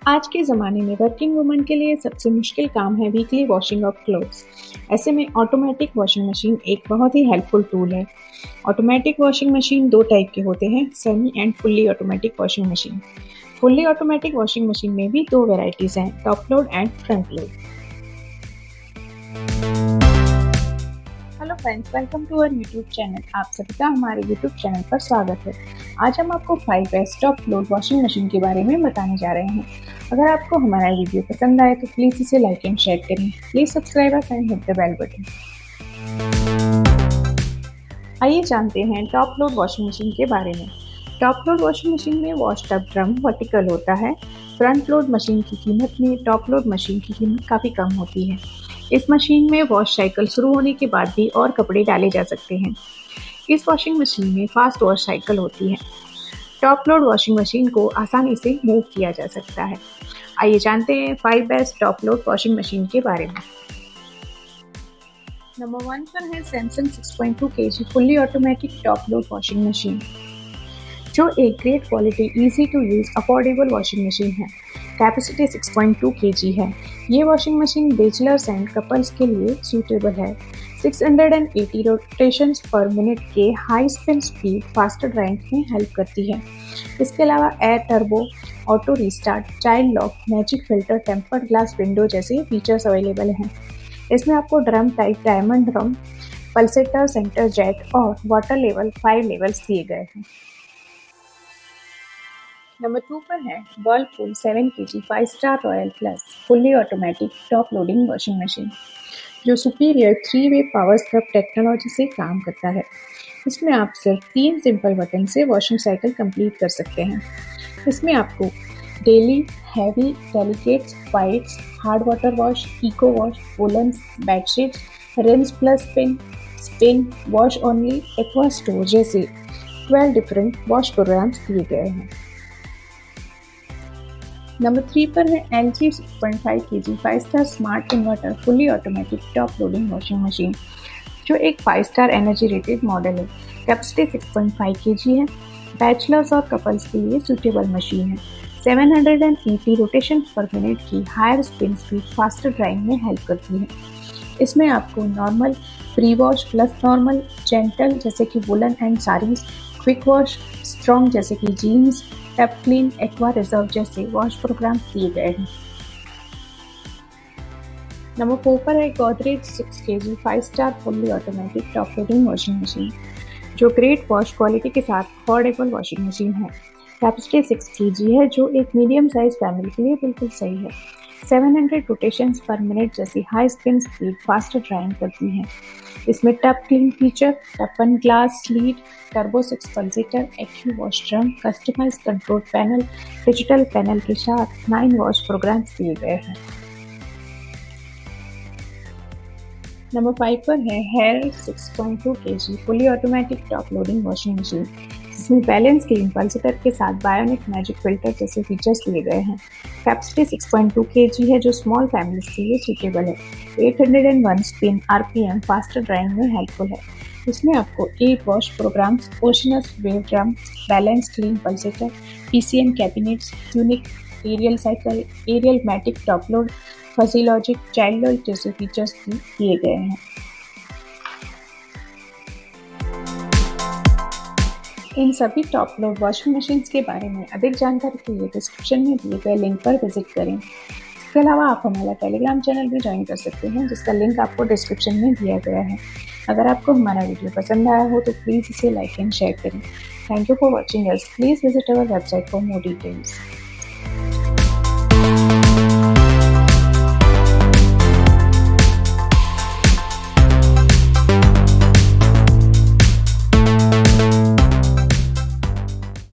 आज के ज़माने में वर्किंग वुमन के लिए सबसे मुश्किल काम है वीकली वॉशिंग ऑफ क्लोथ्स। ऐसे में ऑटोमेटिक वॉशिंग मशीन एक बहुत ही हेल्पफुल टूल है। ऑटोमेटिक वॉशिंग मशीन दो टाइप के होते हैं, semi and fully automatic washing machine. Fully automatic washing machine में भी दो वेराइटीज़ हैं, top load and front load. Hello friends, welcome to our YouTube channel. आप सभी का हमारे यूट्यूब चैनल पर स्वागत है। आज हम आपको 5 best top load washing machine के बारे में बताने जा रहे हैं। अगर आपको हमारा वीडियो पसंद आए तो प्लीज़ इसे लाइक एंड शेयर करें। Please subscribe us and hit the bell button. आइए जानते हैं टॉप लोड वॉशिंग मशीन के बारे में। टॉप लोड वॉशिंग मशीन में वॉश टब ड्रम वर्टिकल होता है। फ्रंट लोड मशीन की कीमत में टॉप लोड मशीन की कीमत काफ़ी कम होती है। इस मशीन में वॉश साइकिल शुरू होने के बाद भी और कपड़े डाले जा सकते हैं। इस वॉशिंग मशीन में फास्ट वॉश साइकिल होती है। टॉप लोड वॉशिंग मशीन को आसानी से मूव किया जा सकता है। आइए जानते हैं 5 best top load washing machine के बारे में। नंबर 1 पर है Samsung 6.2 kg fully automatic top load washing machine, जो एक great quality, easy to use, affordable washing machine है। कैपेसिटी 6.2 kg है। ये washing machine bachelors and couples के लिए सूटेबल है। 680 रोटेशंस पर मिनट के high spin speed faster drying में हेल्प करती है। इसके अलावा air turbo, auto restart, child lock, magic filter, tempered glass window जैसे फीचर्स अवेलेबल हैं। इसमें आपको drum type, diamond drum, pulsator, centre jet और वाटर लेवल 5 लेवल्स दिए गए हैं। नंबर 2 पर है Whirlpool 7 kg 5 star royal plus fully automatic top loading washing machine, जो सुपीरियर 3-वे पावर स्क्रब टेक्नोलॉजी से काम करता है। इसमें आप सिर्फ 3 सिंपल बटन से वॉशिंग साइकिल कंप्लीट कर सकते हैं। इसमें आपको daily, heavy, delicates, whites, hard water wash, eco wash, woollens, bedsheets, rinse plus spin, spin, wash only, aqua store जैसे 12 डिफरेंट वॉश प्रोग्राम्स दिए गए हैं। नंबर 3 पर है LG 6.5 kg 5 star smart inverter fully automatic top loading washing machine, जो एक 5 star energy rated model है। Capacity 6.5 kg है। बैचलर्स और कपल्स के लिए सूटेबल मशीन है। 780 रोटेशन पर मिनट की higher spin speed faster drying में हेल्प करती है। इसमें आपको normal, pre wash, plus normal, gentle जैसे कि woollen and saris, quick wash, strong जैसे कि jeans, tub clean, aqua reserve जैसे वॉश प्रोग्राम दिए गए हैं। नंबर 4 पर है Godrej 6 kg 5 star fully automatic top loading washing machine, जो ग्रेट वॉश क्वालिटी के साथ अफोर्डेबल वॉशिंग मशीन है। कैपेसिटी 6 kg है, जो एक मीडियम साइज फैमिली के लिए बिल्कुल सही है। 700 रोटेशंस पर मिनट जैसी high spin speed faster drying करती है। इसमें टब क्लीन फीचर, टपन glass lid, turbo 6 pulsator, aqua wash drum, customise control panel, digital panel के साथ 9 वॉश प्रोग्राम्स दिए गए हैं। नंबर 5 पर है Haier 6.2 kg fully automatic top loading washing machine, जिसमें बैलेंस क्लीन पल्सेटर के साथ बायोनिक मैजिक फिल्टर जैसे फीचर्स दिए गए हैं। कैपेसिटी 6.2 kg है, जो स्मॉल फैमिलीज के लिए सूटेबल है। 801 स्पिन RPM फास्टर ड्राइंग में हेल्पफुल है। इसमें आपको 8 wash programs, oceanus wave drum, balance clean pulsator, PCM cabinets, unique aerial cycle, aerial matic top load, fuzzy logic, child lock जैसे फीचर्स दिए गए हैं। इन सभी टॉप लोड वॉशिंग मशीन्स के बारे में अधिक जानकारी के लिए डिस्क्रिप्शन में दिए गए लिंक पर विजिट करें। इसके अलावा आप हमारा टेलीग्राम चैनल भी ज्वाइन कर सकते हैं, जिसका लिंक आपको डिस्क्रिप्शन में दिया गया है। अगर आपको हमारा वीडियो पसंद आया हो तो प्लीज़ इसे लाइक एंड शेयर करें। Thank you for watching us. Please visit our website for more details.